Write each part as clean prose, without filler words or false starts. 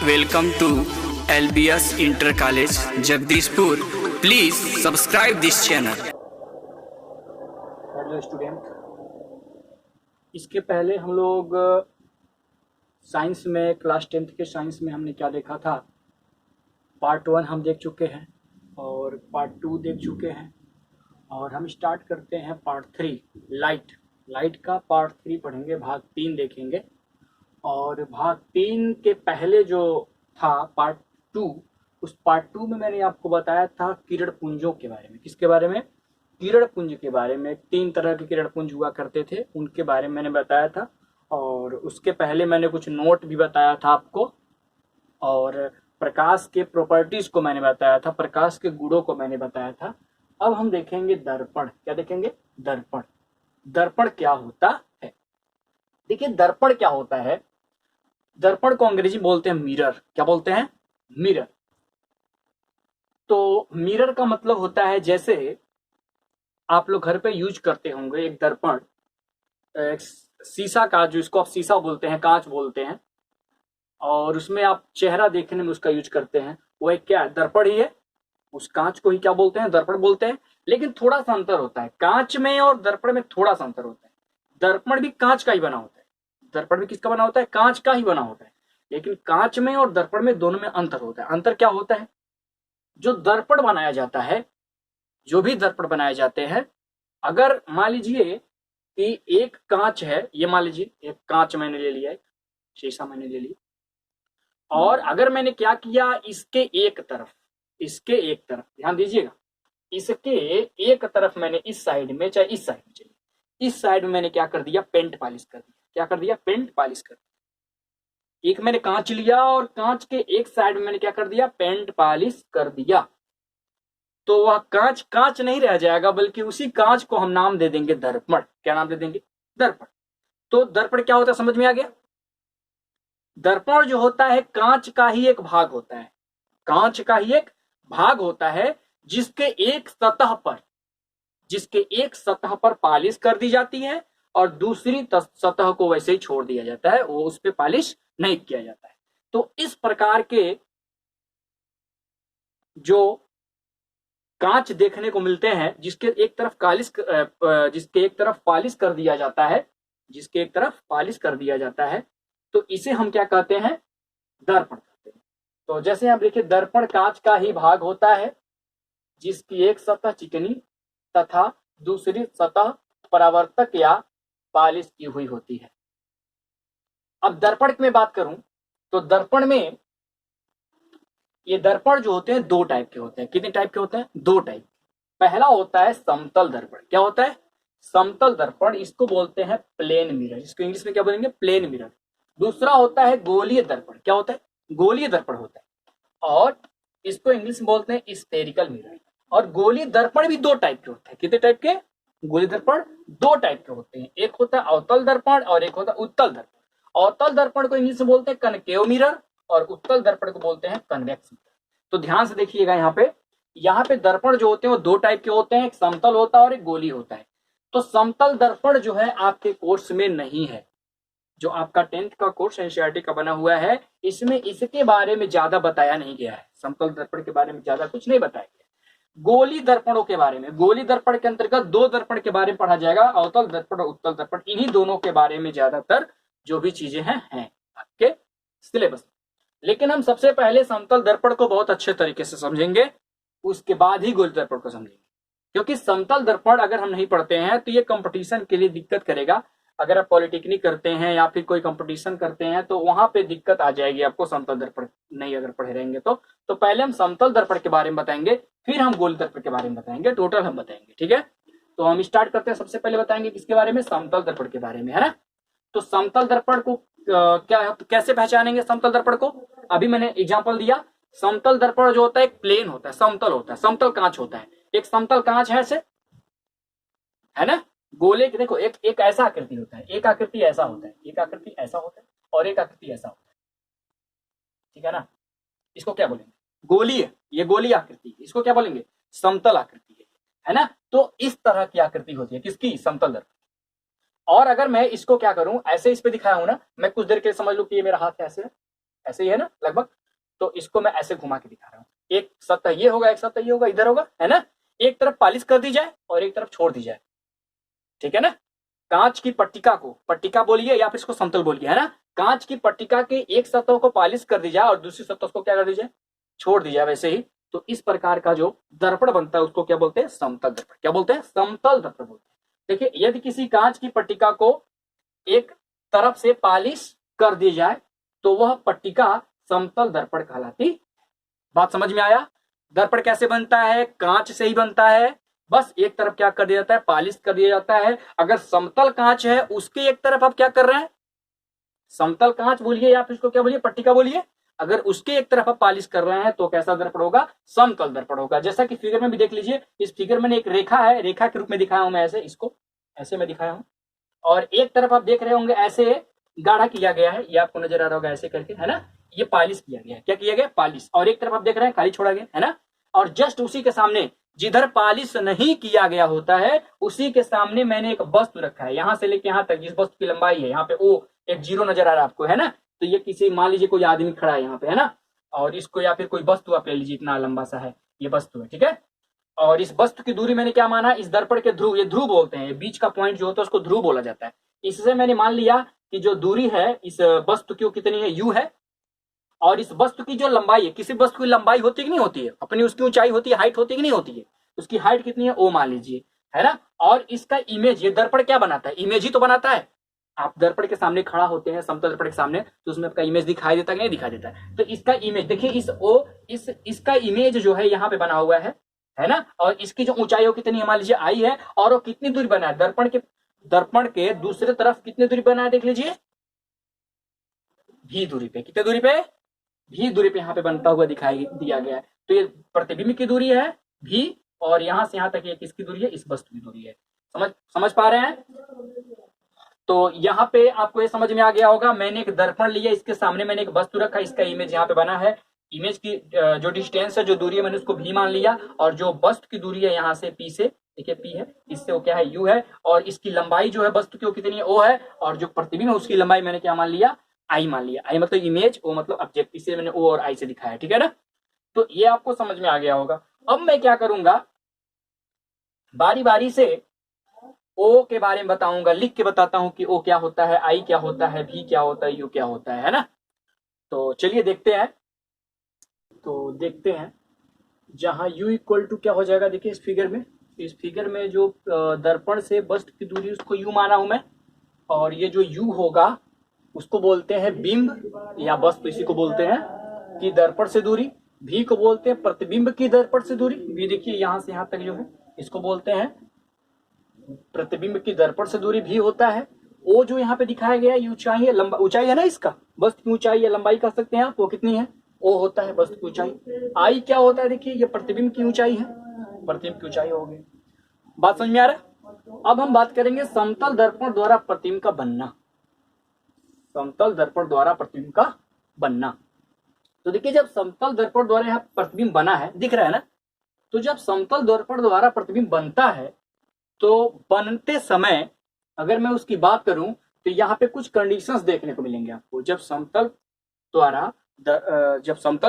Welcome to LBS Inter College, Jagdishpur. Please subscribe this channel. Hello student, इसके पहले हम लोग साइंस में क्लास 10th के साइंस में हमने क्या देखा था। पार्ट 1 हम देख चुके हैं और पार्ट 2 देख चुके हैं और हम स्टार्ट करते हैं पार्ट 3 लाइट का पार्ट 3 पढ़ेंगे, भाग 3 देखेंगे। और भाग 3 के पहले जो था पार्ट 2, उस पार्ट 2 में मैंने आपको बताया था किरण पुंजों के बारे में। किसके बारे में? किरण पुंज के बारे में। 3 तरह के किरण पुंज हुआ करते थे, उनके बारे में मैंने बताया था। और उसके पहले मैंने कुछ नोट भी बताया था आपको, और प्रकाश के प्रॉपर्टीज को मैंने बताया था, प्रकाश के गुणों को मैंने बताया था। अब हम देखेंगे दर्पण। क्या देखेंगे? दर्पण। दर्पण क्या होता है? देखिए, दर्पण क्या होता है। दर्पण को अंग्रेजी बोलते हैं मिरर। क्या बोलते हैं? मिरर। तो मिरर का मतलब होता है, जैसे आप लोग घर पे यूज करते होंगे एक दर्पण, एक शीशा का, जो इसको आप शीशा बोलते हैं, कांच बोलते हैं, और उसमें आप चेहरा देखने में उसका यूज करते हैं। वो एक क्या है? दर्पण ही है। उस कांच को ही क्या बोलते हैं? दर्पण बोलते हैं। लेकिन थोड़ा सा अंतर होता है, कांच में और दर्पण में थोड़ा सा अंतर होता है। दर्पण भी कांच का ही बना होता है। दर्पण भी किसका बना होता है? कांच का ही बना होता है। लेकिन कांच में और दर्पण में, दोनों में अंतर होता है। अंतर क्या होता है? जो दर्पण बनाया जाता है, जो भी दर्पण बनाए जाते हैं, अगर मान लीजिए कि एक कांच है, ये मान लीजिए एक कांच मैंने ले लिया है, शीशा मैंने ले लिया, और अगर मैंने क्या किया, इसके एक तरफ ध्यान दीजिएगा, इसके एक तरफ मैंने इस साइड में, चाहे इस साइड में, चलिए इस साइड में मैंने क्या कर दिया? पेंट पॉलिश कर दिया। क्या कर दिया? पेंट पॉलिश कर दिया। एक मैंने कांच लिया और कांच के एक साइड में मैंने क्या कर दिया? पेंट पॉलिश कर दिया। तो वह कांच कांच नहीं रह जाएगा, बल्कि उसी कांच को हम नाम दे देंगे दर्पण। क्या नाम दे देंगे? दर्पण। तो दर्पण क्या होता है, समझ में आ गया? दर्पण जो होता है कांच का ही एक भाग होता है। कांच का ही एक भाग होता है, जिसके एक सतह पर पॉलिश कर दी जाती है और दूसरी सतह को वैसे ही छोड़ दिया जाता है, वो उस पर पॉलिश नहीं किया जाता है। तो इस प्रकार के जो कांच देखने को मिलते हैं, जिसके एक तरफ पॉलिश कर दिया जाता है, जिसके एक तरफ पॉलिश कर दिया जाता है, तो इसे हम क्या कहते हैं? दर्पण कहते हैं। तो जैसे आप देखिए, दर्पण कांच का ही भाग होता है, जिसकी एक सतह चिकनी तथा दूसरी सतह परावर्तक या पॉलिश की हुई होती है। अब दर्पण में बात करूं तो दर्पण में ये दर्पण जो होते हैं 2 टाइप के होते हैं। कितने टाइप के होते हैं? 2 टाइप। पहला होता है समतल दर्पण। क्या होता है? समतल दर्पण। इसको बोलते हैं प्लेन मिरर। इसको इंग्लिश में क्या बोलेंगे? Plane mirror. दूसरा होता है गोलीय दर्पण। क्या होता है? गोलीय दर्पण होता है, और इसको इंग्लिश में बोलते हैं स्फेरिकल मिरर। और गोलीय दर्पण भी 2 टाइप के होते हैं। कितने टाइप के? गोलीय दर्पण 2 टाइप के होते हैं। एक होता है अवतल दर्पण और एक होता है उत्तल दर्पण। अवतल दर्पण को इंग्लिश में बोलते हैं कनकेव मिरर और उत्तल दर्पण को बोलते हैं कन्वेक्स मिरर। तो ध्यान से देखिएगा, यहाँ पे दर्पण जो होते हैं वो 2 टाइप के होते हैं, एक समतल होता है और एक गोलीय होता है। तो समतल दर्पण जो है आपके कोर्स में नहीं है। जो आपका 10th का कोर्स एनसीईआरटी का बना हुआ है, इसमें इसके बारे में ज्यादा बताया नहीं गया है। समतल दर्पण के बारे में ज्यादा कुछ नहीं बताया गया। गोली दर्पणों के बारे में, गोली दर्पण के अंतर्गत 2 दर्पण के बारे में पढ़ा जाएगा, अवतल दर्पण और उत्तल दर्पण। इन्हीं दोनों के बारे में ज्यादातर जो भी चीजें हैं आपके सिलेबस में। लेकिन हम सबसे पहले समतल दर्पण को बहुत अच्छे तरीके से समझेंगे, उसके बाद ही गोली दर्पण को समझेंगे। क्योंकि समतल दर्पण अगर हम नहीं पढ़ते हैं तो ये कंपटीशन के लिए दिक्कत करेगा। अगर आप पॉलिटेक्निक करते हैं या फिर कोई कंपटीशन करते हैं तो वहां पे दिक्कत आ जाएगी आपको, समतल दर्पण नहीं अगर पढ़े रहेंगे तो पहले हम समतल दर्पण के बारे में बताएंगे, फिर हम गोली दर्पण के बारे में बताएंगे, टोटल हम बताएंगे। ठीक है, तो हम स्टार्ट करते हैं। सबसे पहले बताएंगे किसके बारे में? समतल दर्पण के बारे में, है ना। तो समतल दर्पण को कैसे पहचानेंगे? समतल दर्पण को अभी मैंने एग्जाम्पल दिया। समतल दर्पण जो होता है एक प्लेन होता है, समतल होता है, समतल कांच होता है। एक समतल कांच है ऐसे, है ना। गोले के देखो, एक ऐसा आकृति होता है, एक आकृति ऐसा होता है, एक आकृति ऐसा होता है और एक आकृति ऐसा होता है। ठीक है ना। इसको क्या बोलेंगे? गोलीय। ये गोलीय आकृति, इसको क्या बोलेंगे? समतल आकृति है ना। तो इस तरह की आकृति होती है किसकी? समतल दर्पण। और अगर मैं इसको क्या करूं, ऐसे इस पे दिखाया हूं ना, मैं कुछ देर के लिए समझ लू कि ये मेरा हाथ ऐसे है, ऐसे ही है ना लगभग। तो इसको मैं ऐसे घुमा के दिखा रहा हूँ, एक सतह ये होगा, एक सतह ये होगा, इधर होगा, है ना। एक तरफ पॉलिश कर दी जाए और एक तरफ छोड़ दी जाए, ठीक है ना। कांच की पट्टिका को पट्टिका बोलिए या फिर इसको समतल बोलिए, है ना। कांच की पट्टिका के एक सतह को पॉलिश कर दी जाए और दूसरी सतह को क्या कर दी जाए, छोड़ दी जाए, वैसे ही। तो इस प्रकार का जो दर्पण बनता है उसको क्या बोलते हैं, समतल दर्पण। क्या बोलते हैं, समतल दर्पण बोलते हैं। देखिए यदि किसी कांच की पट्टिका को एक तरफ से पॉलिश कर दी जाए तो वह पट्टिका समतल दर्पण कहलाती। बात समझ में आया। दर्पण कैसे बनता है, कांच से ही बनता है, बस एक तरफ क्या कर दिया जाता है, पॉलिश कर दिया जाता है। अगर समतल कांच है उसके एक तरफ आप क्या कर रहे हैं, समतल कांच बोलिए या फिर इसको क्या बोलिए, पट्टिका बोलिए, अगर उसके एक तरफ आप पॉलिश कर रहे हैं तो कैसा दर्पण होगा, समतल दर्पण होगा। जैसा कि फिगर में भी देख लीजिए, इस फिगर में एक रेखा है, रेखा के रूप में दिखाया हूं मैं, ऐसे इसको ऐसे में दिखाया हूं, और एक तरफ आप देख रहे होंगे ऐसे गाढ़ा किया गया है, ये आपको नजर आ रहा होगा ऐसे करके, है ना। ये पॉलिश किया गया है, क्या किया गया, पॉलिश। और एक तरफ आप देख रहे हैं खाली छोड़ा गया, है ना। और जस्ट उसी के सामने जिधर पॉलिश नहीं किया गया होता है उसी के सामने मैंने एक वस्तु रखा है, यहां से लेके यहां तक जिस वस्तु की लंबाई है, यहाँ पे ओ एक जीरो नजर आ रहा है आपको, है ना। तो ये किसी, मान लीजिए कोई आदमी खड़ा है यहाँ पे, है ना, और इसको या फिर कोई वस्तु आप ले लीजिए, इतना लंबा सा है ये वस्तु है, ठीक है। और इस वस्तु की दूरी मैंने क्या माना, इस दर्पण के ध्रुव, ये ध्रुव बोलते हैं, बीच का पॉइंट जो होता है उसको ध्रुव बोला जाता है। इससे मैंने मान लिया कि जो दूरी है इस वस्तु की कितनी है, यू है, और इस वस्तु की जो लंबाई है, किसी वस्तु की लंबाई होती है कि नहीं होती है, अपनी उसकी ऊंचाई होती है, हाइट होती है कि नहीं होती है, उसकी हाइट कितनी है, ओ मान लीजिए, है ना। और इसका इमेज, ये दर्पण क्या बनाता है, इमेज ही तो बनाता है। आप दर्पण के सामने खड़ा होते हैं, समतल दर्पण के सामने, तो उसमें आपका इमेज दिखाई देता है कि नहीं दिखाई देता है। तो इसका इमेज देखिए, इस ओ इसका इमेज जो है यहाँ पे बना हुआ है ना। और इसकी जो ऊंचाई हो कितनी है, मान लीजिए आई है, और वो कितनी दूरी बना है, दर्पण के दूसरे तरफ कितनी दूरी बना है, देख लीजिए, भी दूरी पे, कितनी दूरी पे, भी दूरी पे यहाँ पे बनता हुआ दिखाई दिया गया है। तो ये प्रतिबिंब की दूरी है भी, और यहां से यहां तक ये किसकी दूरी है, इस वस्तु की दूरी है। समझ पा रहे हैं। तो यहाँ पे आपको ये समझ में आ गया होगा, मैंने एक दर्पण लिया, इसके सामने मैंने एक वस्तु रखा, इसका इमेज यहाँ पे बना है। इमेज की जो डिस्टेंस है, जो दूरी है, मैंने उसको भी मान लिया, और जो वस्तु की दूरी है यहाँ से पी से, देखिए पी है, इससे वो क्या है, यू है, और इसकी लंबाई जो है वस्तु की वो कितनी है, ओ है, और जो प्रतिबिंब है उसकी लंबाई मैंने क्या मान लिया, आई मान लिया। आई मतलब इमेज, ओ मतलब ऑब्जेक्ट, इसे मैंने ओ और आई से दिखाया, ठीक है ना। तो ये आपको समझ में आ गया होगा। अब मैं क्या करूंगा, बारी बारी से ओ के बारे में बताऊंगा, लिख के बताता हूं कि ओ क्या होता है, आई क्या होता है, भी क्या होता है, यू क्या होता है ना। तो चलिए देखते हैं। तो देखते हैं, जहां u इक्वल टू क्या हो जाएगा, देखिए इस फिगर में जो दर्पण से वस्तु की दूरी उसको u माना हूं मैं, और ये जो u होगा उसको बोलते हैं बिंब या वस्तु, इसी को बोलते हैं कि दर्पण से दूरी। भी को बोलते हैं प्रतिबिंब की दर्पण से दूरी, भी देखिए यहां से यहां तक जो है इसको बोलते हैं प्रतिबिंब की दर्पण से दूरी भी होता है। ओ जो यहाँ पे दिखाया गया है, ऊंचाई है, लंबा ऊंचाई है ना, इसका वस्तु की ऊंचाई या लंबाई कह सकते हैं आप, वो कितनी है, ओ होता है वस्तु की ऊंचाई। आई क्या होता है, देखिए ये प्रतिबिंब की ऊंचाई है, प्रतिबिंब की ऊंचाई होगी। बात समझ में आ रहा है। अब हम बात करेंगे समतल दर्पण द्वारा प्रतिबिंब का बनना, समतल दर्पण द्वारा प्रतिबिंब का बनना। तो देखिए जब समतल दर्पण द्वारा यहाँ प्रतिबिंब बना है, दिख रहा है ना, तो जब समतल दर्पण द्वारा प्रतिबिंब बनता है तो बनते समय अगर मैं उसकी बात करूं तो यहाँ पे कुछ कंडीशंस देखने को मिलेंगे आपको। जब समतल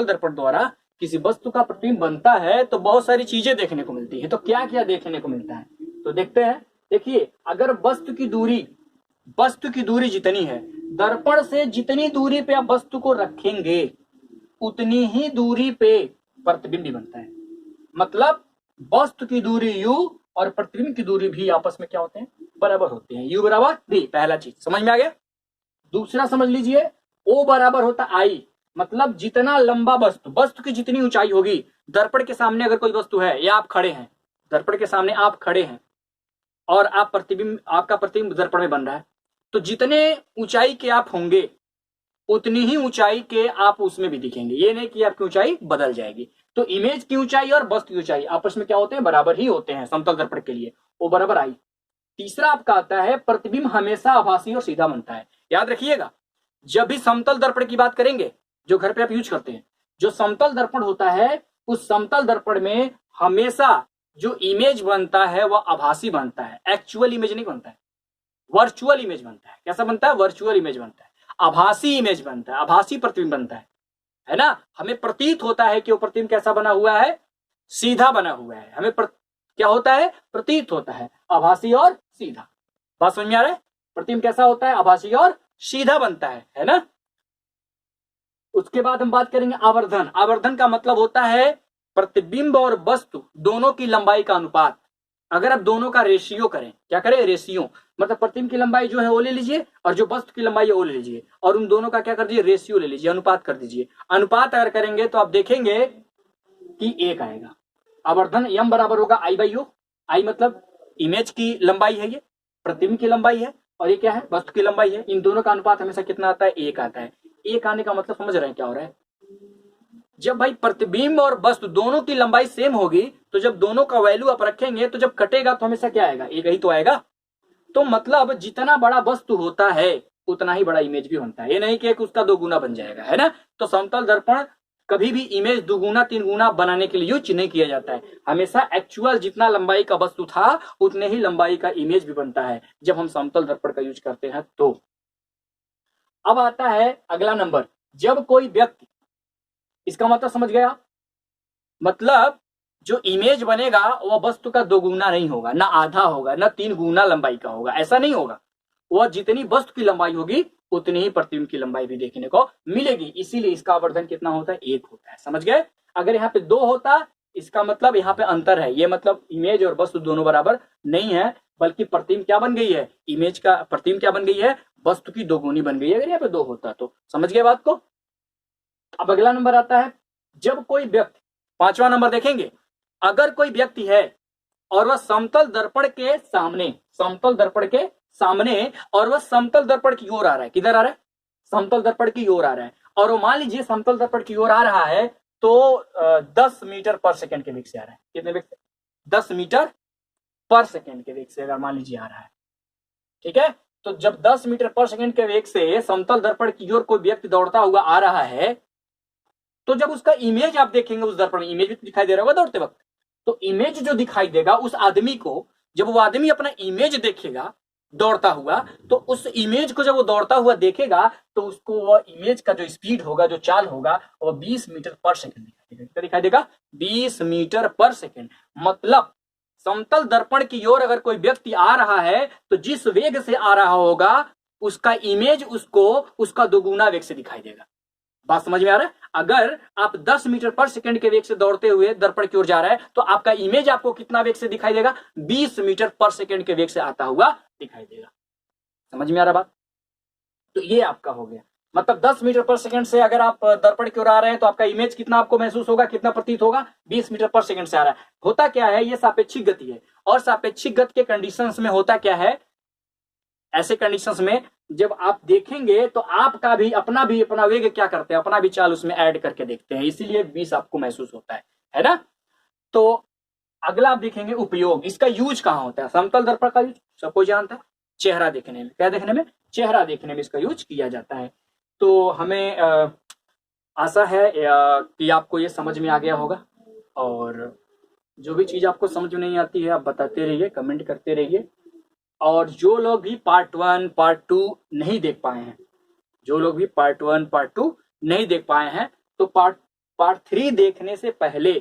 दर्पण द्वारा किसी वस्तु का प्रतिबिंब बनता है तो बहुत सारी चीजें देखने को मिलती है। तो क्या क्या देखने को मिलता है, तो देखते हैं। देखिए अगर वस्तु की दूरी जितनी है, दर्पण से जितनी दूरी पे आप वस्तु को रखेंगे उतनी ही दूरी पे प्रतिबिंब भी बनता है। मतलब वस्तु की दूरी u और प्रतिबिंब की दूरी भी आपस में क्या होते हैं, बराबर होते हैं। u बराबर v, पहला चीज समझ में आ गया। दूसरा समझ लीजिए, o बराबर होता I, मतलब जितना लंबा वस्तु की जितनी ऊंचाई होगी, दर्पण के सामने अगर कोई वस्तु है या आप खड़े हैं, दर्पण के सामने आप खड़े हैं और आपका प्रतिबिंब दर्पण में बन रहा है, तो जितने ऊंचाई के आप होंगे उतनी ही ऊंचाई के आप उसमें भी दिखेंगे। ये नहीं कि आपकी ऊंचाई बदल जाएगी। तो इमेज की ऊंचाई और वस्तु की ऊंचाई आपस में क्या होते हैं, बराबर ही होते हैं समतल दर्पण के लिए, ओ बराबर आई। तीसरा आपका आता है प्रतिबिंब हमेशा आभासी और सीधा बनता है। याद रखिएगा, जब भी समतल दर्पण की बात करेंगे जो घर पे आप यूज करते हैं, जो समतल दर्पण होता है उस समतल दर्पण में हमेशा जो इमेज बनता है वह आभासी बनता है, एक्चुअल इमेज नहीं बनता है, वर्चुअल इमेज बनता है। कैसा बनता है, वर्चुअल इमेज बनता है। आभासी इमेज बनता है, आभासी प्रतिबिंब बनता है ना। हमें प्रतीत होता है कि वो प्रतिबिंब कैसा बना हुआ है, सीधा बना हुआ है। हमें क्या होता है, प्रतीत होता है, आभासी और सीधा। बात समझ में आ रहा है, प्रतिबिंब कैसा होता है, आभासी और सीधा बनता है ना। उसके बाद हम बात करेंगे आवर्धन। आवर्धन का मतलब होता है प्रतिबिंब और वस्तु दोनों की लंबाई का अनुपात। अगर आप दोनों का रेशियो करें, क्या करें, रेशियो, मतलब प्रतिबिंब की लंबाई जो है वो ले लीजिए और जो वस्तु की लंबाई है वो ले लीजिए और उन दोनों का क्या कर दीजिए, रेशियो ले लीजिए, अनुपात कर दीजिए। अनुपात अगर करेंगे तो आप देखेंगे कि 1 आएगा। आवर्धन m बराबर होगा I/O। I मतलब इमेज की लंबाई है, ये प्रतिबिंब की लंबाई है, और ये क्या है, वस्तु की लंबाई है। इन दोनों का अनुपात हमेशा कितना आता है, 1 आता है। 1 आने का मतलब समझ रहे हैं क्या हो रहा है, जब भाई प्रतिबिंब और वस्तु दोनों की लंबाई सेम होगी तो जब दोनों का वैल्यू आप रखेंगे तो जब कटेगा तो हमेशा क्या आएगा, 1 ही तो आएगा। तो मतलब जितना बड़ा वस्तु होता है उतना ही बड़ा इमेज भी बनता है। ये नहीं कि उसका 2 गुना बन जाएगा, है ना। तो समतल दर्पण कभी भी इमेज 2 गुना 3 गुना बनाने के लिए यूज नहीं किया जाता है। हमेशा एक्चुअल जितना लंबाई का वस्तु था उतने ही लंबाई का इमेज भी बनता है जब हम समतल दर्पण का यूज करते हैं। तो अब आता है अगला नंबर, जब कोई व्यक्ति, इसका मतलब समझ गया, मतलब जो इमेज बनेगा वह वस्तु का 2 गुना नहीं होगा, ना आधा होगा, ना 3 गुना लंबाई का होगा, ऐसा नहीं होगा। वह जितनी वस्तु की लंबाई होगी उतनी ही प्रतिबिंब की लंबाई भी देखने को मिलेगी। इसीलिए इसका आवर्धन कितना होता है, 1 होता है। समझ गए। अगर यहाँ पे 2 होता, इसका मतलब यहाँ पे अंतर है, ये मतलब इमेज और वस्तु दोनों बराबर नहीं है, बल्कि प्रतिबिंब क्या बन गई है, इमेज का प्रतिबिंब क्या बन गई है, वस्तु की 2 गुनी बन गई है। अगर यहाँ पे 2 होता तो। समझ गए बात को। अब अगला नंबर आता है, जब कोई व्यक्ति, 5वां नंबर देखेंगे, अगर कोई व्यक्ति है और वह समतल दर्पण के सामने, समतल दर्पण के सामने, और वह समतल दर्पण की ओर आ रहा है, किधर आ रहा है, समतल दर्पण की ओर आ रहा है, और वो मान लीजिए समतल दर्पण की ओर आ रहा है तो 10 मीटर पर सेकंड के वेग से आ रहा है। कितने वेग से, 10 मीटर पर सेकंड के वेग से अगर मान लीजिए आ रहा है, ठीक है। तो जब 10 मीटर पर सेकंड के वेग से समतल दर्पण की ओर कोई व्यक्ति दौड़ता हुआ आ रहा है, तो जब उसका इमेज आप देखेंगे उस दर्पण में, इमेज भी दिखाई दे रहा होगा दौड़ते वक्त, तो इमेज जो दिखाई देगा उस आदमी को, जब वो आदमी अपना इमेज देखेगा दौड़ता हुआ, तो उस इमेज को जब वो दौड़ता हुआ देखेगा तो उसको वह इमेज का जो स्पीड होगा, जो चाल होगा, वो 20 मीटर पर सेकंड दिखाई देगा। 20 मीटर पर सेकंड मतलब समतल दर्पण की ओर अगर कोई व्यक्ति आ रहा है तो जिस वेग से आ रहा होगा उसका इमेज उसको उसका 2 गुना वेग से दिखाई देगा। बात समझ में आ रहा है। अगर आप 10 मीटर पर सेकंड के वेग से दौड़ते हुए दर्पण की ओर जा रहा है तो आपका इमेज आपको कितना वेग से दिखाई देगा, 20 मीटर पर सेकंड के वेग से आता हुआ दिखाई देगा। समझ में आ रहा बात। तो ये आपका हो गया, मतलब 10 मीटर पर सेकंड से अगर आप दर्पण की ओर आ रहे हैं तो आपका इमेज कितना आपको महसूस होगा, कितना प्रतीत होगा, 20 मीटर पर सेकंड से आ रहा है। होता क्या है, ये सापेक्षिक गति है, और सापेक्षिक गति के कंडीशंस में होता क्या है, ऐसे कंडीशंस में जब आप देखेंगे तो आपका भी अपना वेग क्या करते हैं, अपना भी चाल उसमें ऐड करके देखते हैं, इसीलिए 20 आपको महसूस होता है ना। तो अगला आप देखेंगे उपयोग, इसका यूज कहाँ होता है, समतल दर्पण का यूज सब कोई जानता है, चेहरा देखने में, क्या देखने में, चेहरा देखने में इसका यूज किया जाता है। तो हमें आशा है कि आपको ये समझ में आ गया होगा, और जो भी चीज आपको समझ में नहीं आती है आप बताते रहिए, कमेंट करते रहिए। और जो लोग भी पार्ट 1 पार्ट 2 नहीं देख पाए हैं, जो लोग भी पार्ट 1 पार्ट 2 नहीं देख पाए हैं, तो पार्ट 3 देखने से पहले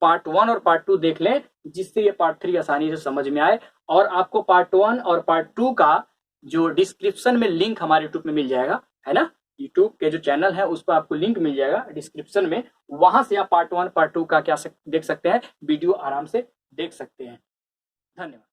पार्ट 1 और पार्ट 2 देख लें, जिससे ये पार्ट 3 आसानी से समझ में आए। और आपको पार्ट 1 और पार्ट 2 का जो डिस्क्रिप्शन में लिंक हमारे यूट्यूब में मिल जाएगा, है ना, यूट्यूब के जो चैनल है उस पर आपको लिंक मिल जाएगा डिस्क्रिप्शन में, वहां से आप पार्ट 1 पार्ट 2 का क्या देख सकते हैं, वीडियो आराम से देख सकते हैं। धन्यवाद।